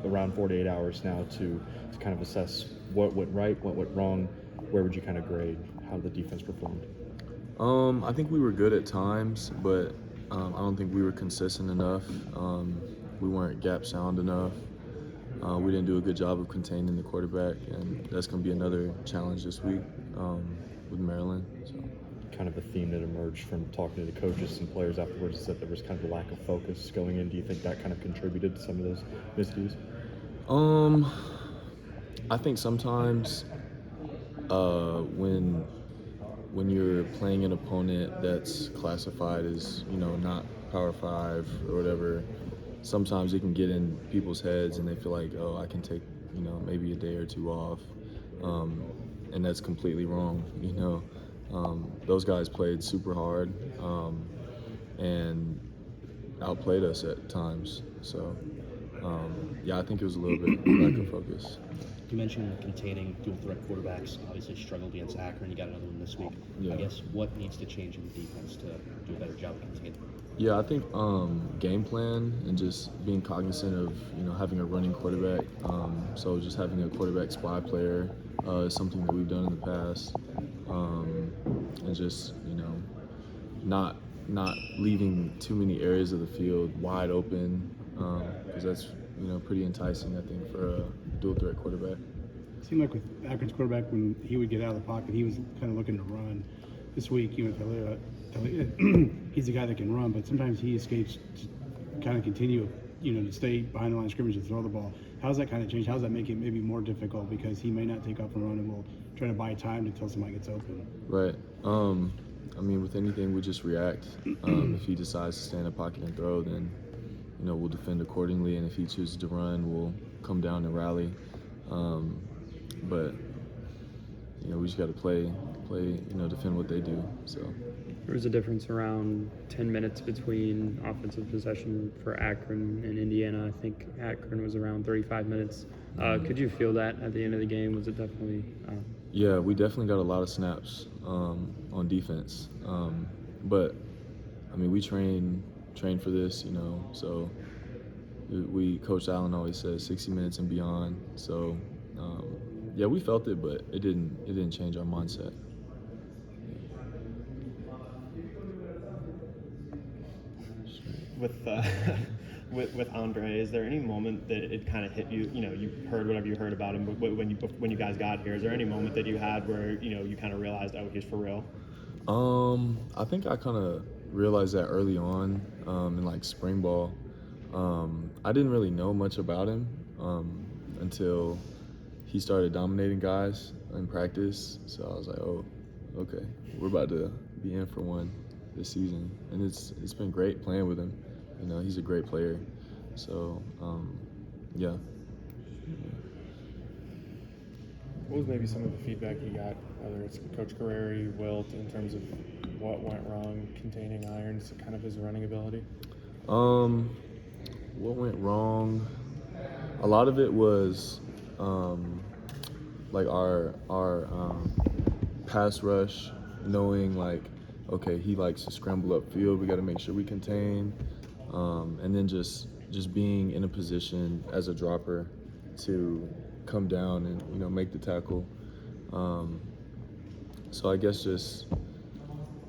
around 48 hours now to kind of assess what went right, what went wrong. Where would you kind of grade how the defense performed? I think we were good at times, but I don't think we were consistent enough. We weren't gap sound enough. We didn't do a good job of containing the quarterback, and that's going to be another challenge this week with Maryland. So. Kind of a theme that emerged from talking to the coaches and players afterwards is that there was kind of a lack of focus going in. Do you think that kind of contributed to some of those miscues? I think sometimes when you're playing an opponent that's classified as not Power 5 or whatever, sometimes it can get in people's heads and they feel like, oh, I can take maybe a day or two off, and that's completely wrong. Those guys played super hard and outplayed us at times. So I think it was a little bit lack of focus. You mentioned containing dual threat quarterbacks. Obviously struggled against Akron. You got another one this week. Yeah. I guess what needs to change in the defense to do a better job of containing? Yeah, I think game plan and just being cognizant of having a running quarterback. So just having a quarterback spy player is something that we've done in the past, and just not leaving too many areas of the field wide open, because that's pretty enticing, I think, for a dual threat quarterback. It seemed like with Akron's quarterback, when he would get out of the pocket, he was kind of looking to run. This week, he's the guy that can run, but sometimes he escapes to kind of continue, to stay behind the line of scrimmage and throw the ball. How's that kind of change? How does that make it maybe more difficult, because he may not take off and run and will try to buy time until somebody gets open? Right. With anything, we just react. If he decides to stay in the pocket and throw, then we'll defend accordingly, and if he chooses to run, we'll come down and rally. But we just got to play, defend what they do. So there was a difference around 10 minutes between offensive possession for Akron and Indiana. I think Akron was around 35 minutes. Could you feel that at the end of the game? Was it definitely? Yeah, we definitely got a lot of snaps on defense. But we train for this, so Coach Allen always says 60 minutes and beyond. So we felt it, but it didn't change our mindset. With Andre, is there any moment that it kind of hit you? You heard whatever you heard about him, but when you guys got here, is there any moment that you had where you kind of realized, oh, he's for real? I think I kind of realized that early on in spring ball. I didn't really know much about him until he started dominating guys in practice. So I was like, oh, okay, we're about to be in for one this season, and it's been great playing with him. He's a great player. So yeah. What was maybe some of the feedback you got, whether it's Coach Guerreri, Wilt, in terms of what went wrong containing Irons, kind of his running ability? What went wrong? A lot of it was our pass rush, knowing okay, he likes to scramble upfield. We got to make sure we contain, and then just being in a position as a dropper to come down and make the tackle. So I guess just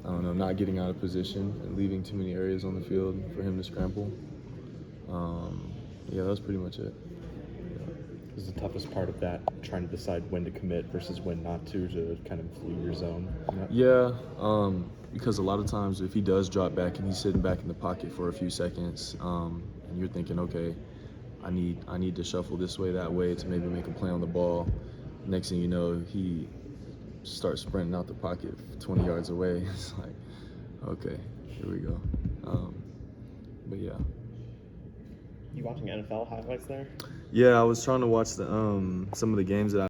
not getting out of position and leaving too many areas on the field for him to scramble. That was pretty much it. Is the toughest part of that trying to decide when to commit versus when not to kind of leave your zone? Yeah, because a lot of times if he does drop back and he's sitting back in the pocket for a few seconds, and you're thinking, okay, I need to shuffle this way, that way to maybe make a play on the ball. Next thing you know, he starts sprinting out the pocket 20 yards away. It's like, okay, here we go. But yeah. You watching NFL highlights there? Yeah, I was trying to watch some of the games that